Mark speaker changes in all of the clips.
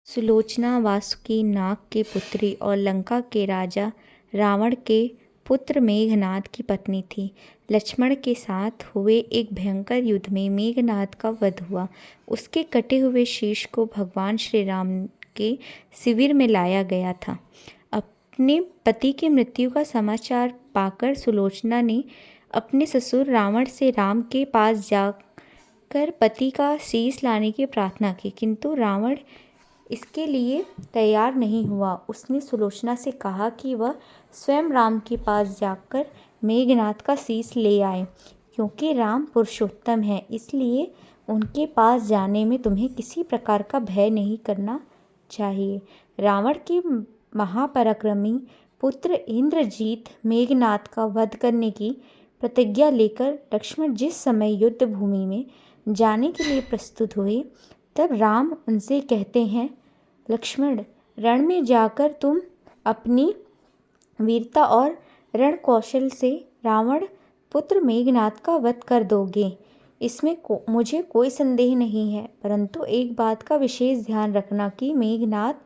Speaker 1: सुलोचना वासुकी नाग के पुत्री और लंका के राजा रावण के पुत्र मेघनाद की पत्नी थी। लक्ष्मण के साथ हुए एक भयंकर युद्ध में मेघनाद का वध हुआ। उसके कटे हुए शीश को भगवान श्री राम के शिविर में लाया गया था। अपने पति की मृत्यु का समाचार पाकर सुलोचना ने अपने ससुर रावण से राम के पास जाकर पति का शीश लाने की प्रार्थना की, किंतु रावण इसके लिए तैयार नहीं हुआ। उसने सुलोचना से कहा कि वह स्वयं राम के पास जाकर मेघनाद का शीश ले आए, क्योंकि राम पुरुषोत्तम है, इसलिए उनके पास जाने में तुम्हें किसी प्रकार का भय नहीं करना चाहिए। रावण के महापराक्रमी पुत्र इंद्रजीत मेघनाद का वध करने की प्रतिज्ञा लेकर लक्ष्मण जिस समय युद्ध भूमि में जाने के लिए प्रस्तुत हुए, तब राम उनसे कहते हैं, लक्ष्मण, रण में जाकर तुम अपनी वीरता और रण कौशल से रावण पुत्र मेघनाद का वध कर दोगे, इसमें मुझे कोई संदेह नहीं है। परंतु एक बात का विशेष ध्यान रखना कि मेघनाद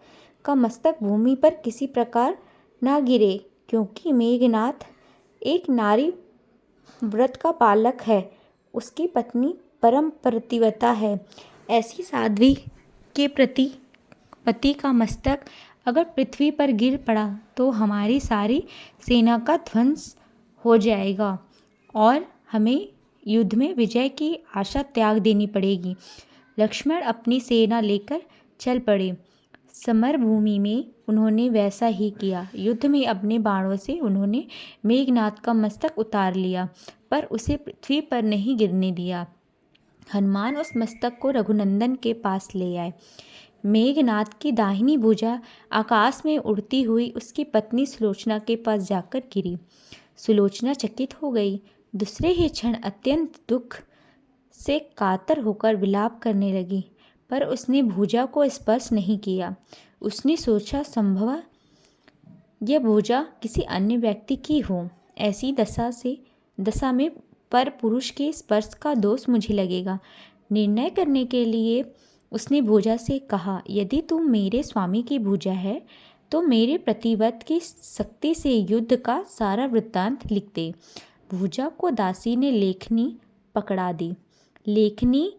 Speaker 1: का मस्तक भूमि पर किसी प्रकार ना गिरे, क्योंकि मेघनाद एक नारी व्रत का पालक है। उसकी पत्नी परम पतिव्रता है। ऐसी साध्वी के प्रति पति का मस्तक अगर पृथ्वी पर गिर पड़ा तो हमारी सारी सेना का ध्वंस हो जाएगा और हमें युद्ध में विजय की आशा त्याग देनी पड़ेगी। लक्ष्मण अपनी सेना लेकर चल पड़े। समरभूमि में उन्होंने वैसा ही किया। युद्ध में अपने बाणों से उन्होंने मेघनाद का मस्तक उतार लिया, पर उसे पृथ्वी पर नहीं गिरने दिया। हनुमान उस मस्तक को रघुनंदन के पास ले आए। मेघनाद की दाहिनी भुजा आकाश में उड़ती हुई उसकी पत्नी सुलोचना के पास जाकर गिरी। सुलोचना चकित हो गई। दूसरे ही क्षण अत्यंत दुख से कातर होकर विलाप करने लगी, पर उसने भुजा को स्पर्श नहीं किया। उसने सोचा, संभव यह भुजा किसी अन्य व्यक्ति की हो। ऐसी दशा में पर पुरुष के स्पर्श का दोष मुझे लगेगा। निर्णय करने के लिए उसने भुजा से कहा, यदि तुम मेरे स्वामी की भुजा है तो मेरे प्रतिव्रत की शक्ति से युद्ध का सारा वृत्तांत लिख दे। भुजा को दासी ने लेखनी पकड़ा दी। लेखनी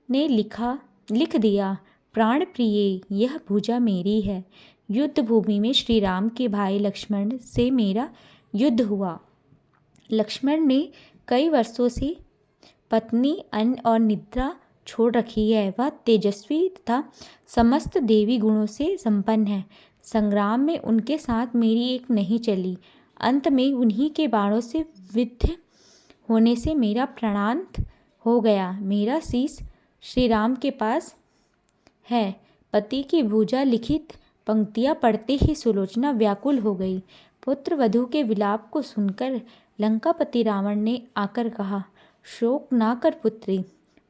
Speaker 1: ने लिख दिया, प्राण प्रिय, यह भुजा मेरी है। युद्ध भूमि में श्री राम के भाई लक्ष्मण से मेरा युद्ध हुआ। लक्ष्मण ने कई वर्षों से पत्नी, अन्न और निद्रा छोड़ रखी है। वह तेजस्वी तथा समस्त देवी गुणों से संपन्न है। संग्राम में उनके साथ मेरी एक नहीं चली। अंत में उन्हीं के बाणों से विद्ध होने से मेरा प्राणांत हो गया। मेरा शीश श्री राम के पास है। पति की भुजा लिखित पंक्तियां पढ़ते ही सुलोचना व्याकुल हो गई। पुत्र वधू के विलाप को सुनकर लंकापति रावण ने आकर कहा, शोक ना कर पुत्री,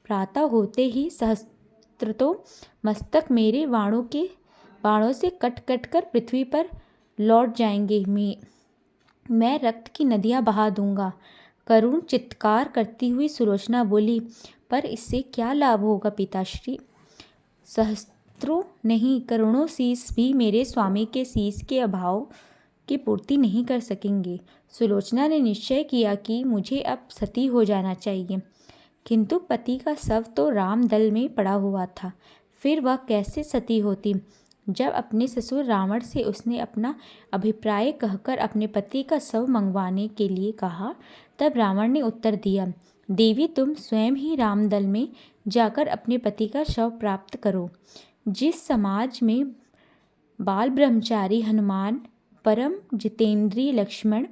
Speaker 1: प्रातः होते ही सहस्त्रतो मस्तक मेरे बाणों से कट कट कर पृथ्वी पर लौट जाएंगे। मैं रक्त की नदियां बहा दूंगा। करुण चित्कार करती हुई सुलोचना बोली, पर इससे क्या लाभ होगा पिताश्री? सहस्त्रों नहीं, करोड़ों शीश भी मेरे स्वामी के शीश के अभाव की पूर्ति नहीं कर सकेंगे। सुलोचना ने निश्चय किया कि मुझे अब सती हो जाना चाहिए, किंतु पति का शव तो रामदल में पड़ा हुआ था। फिर वह कैसे सती होती? जब अपने ससुर रावण से उसने अपना अभिप्राय कहकर अपने पति का शव मंगवाने के लिए कहा, तब रावण ने उत्तर दिया, देवी, तुम स्वयं ही रामदल में जाकर अपने पति का शव प्राप्त करो। जिस समाज में बाल ब्रह्मचारी हनुमान, परम जितेंद्रिय लक्ष्मण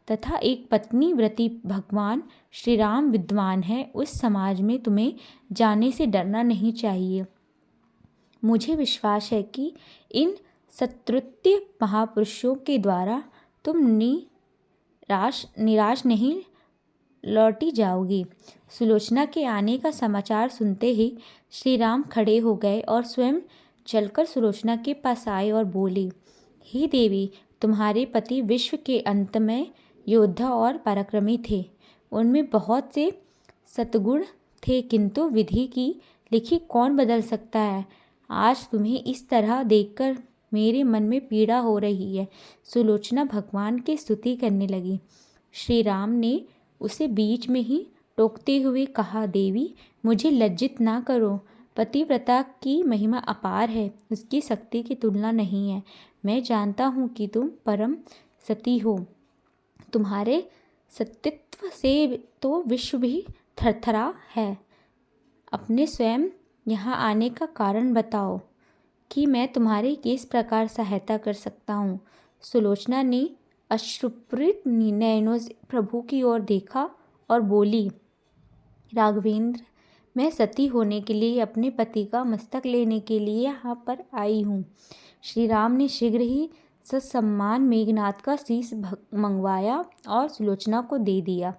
Speaker 1: तथा एक पत्नी व्रती भगवान श्री राम विद्वान है, उस समाज में तुम्हें जाने से डरना नहीं चाहिए। मुझे विश्वास है कि इन सत्कृत्य महापुरुषों के द्वारा तुम निराश नहीं लौटी जाओगी। सुलोचना के आने का समाचार सुनते ही श्री राम खड़े हो गए और स्वयं चलकर सुलोचना के पास आए और बोले, हे देवी, तुम्हारे पति विश्व के अंत में योद्धा और पराक्रमी थे। उनमें बहुत से सद्गुण थे, किंतु विधि की लिखी कौन बदल सकता है? आज तुम्हें इस तरह देखकर मेरे मन में पीड़ा हो रही है। सुलोचना भगवान की स्तुति करने लगी। श्री राम ने उसे बीच में ही टोकते हुए कहा, देवी मुझे लज्जित ना करो। पतिव्रता की महिमा अपार है, उसकी शक्ति की तुलना नहीं है। मैं जानता हूँ कि तुम परम सती हो। तुम्हारे सतीत्व से तो विश्व भी थरथरा है। अपने स्वयं यहाँ आने का कारण बताओ कि मैं तुम्हारी किस प्रकार सहायता कर सकता हूँ। सुलोचना ने अश्रुपूरित नयनों से प्रभु की ओर देखा और बोली, राघवेंद्र, मैं सती होने के लिए अपने पति का मस्तक लेने के लिए यहाँ पर आई हूँ। श्री राम ने शीघ्र ही ससम्मान मेघनाद का शीश मंगवाया और सुलोचना को दे दिया।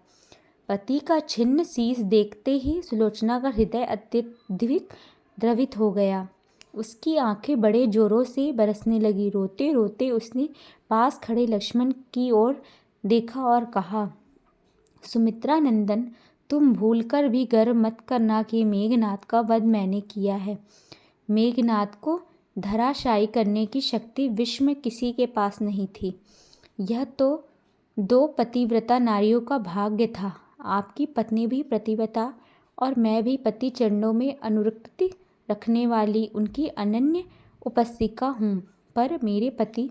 Speaker 1: पति का छिन्न शीश देखते ही सुलोचना का हृदय अत्यधिक द्रवित हो गया। उसकी आंखें बड़े जोरों से बरसने लगी। रोते रोते उसने पास खड़े लक्ष्मण की ओर देखा और कहा, सुमित्रा नंदन, तुम भूलकर भी गर्व मत करना कि मेघनाद का वध मैंने किया है। मेघनाद को धराशायी करने की शक्ति विश्व में किसी के पास नहीं थी। यह तो 2 पतिव्रता नारियों का भाग्य था। आपकी पत्नी भी पतिव्रता और मैं भी पति चरणों में अनुरक्ति रखने वाली उनकी अनन्य उपासिका हूँ। पर मेरे पति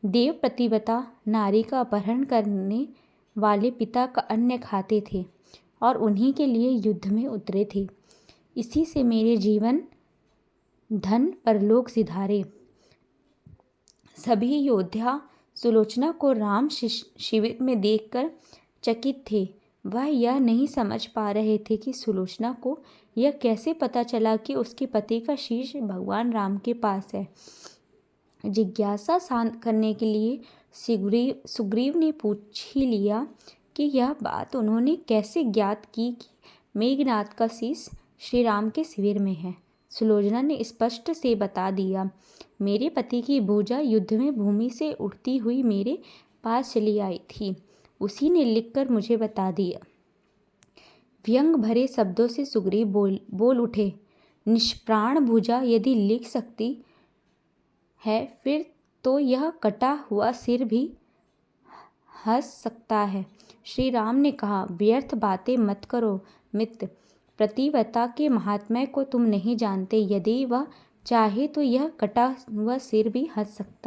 Speaker 1: देव पतिव्रता नारी का अपहरण करने वाले पिता का अन्न खाते थे और उन्हीं के लिए युद्ध में उतरे थे। इसी से मेरे जीवन धन परलोक सिधारे। सभी योद्धा सुलोचना को राम शिविर में देखकर चकित थे। वह यह नहीं समझ पा रहे थे कि सुलोचना को यह कैसे पता चला कि उसके पति का शीश भगवान राम के पास है। जिज्ञासा शांत करने के लिए सुग्रीव ने पूछ ही लिया कि यह बात उन्होंने कैसे ज्ञात की कि मेघनाद का शीश श्री राम के शिविर में है। सुलोचना ने स्पष्ट से बता दिया, मेरे पति की भुजा युद्ध में भूमि से उठती हुई मेरे पास चली आई थी। उसी ने लिखकर मुझे बता दिया। व्यंग भरे शब्दों से सुग्रीव बोल उठे, निष्प्राण भुजा यदि लिख सकती है फिर तो यह कटा हुआ सिर भी हंस सकता है। श्री राम ने कहा, व्यर्थ बातें मत करो मित्र। पतिव्रता के महात्म्य को तुम नहीं जानते। यदि वह चाहे तो यह कटा हुआ सिर भी हंस सकता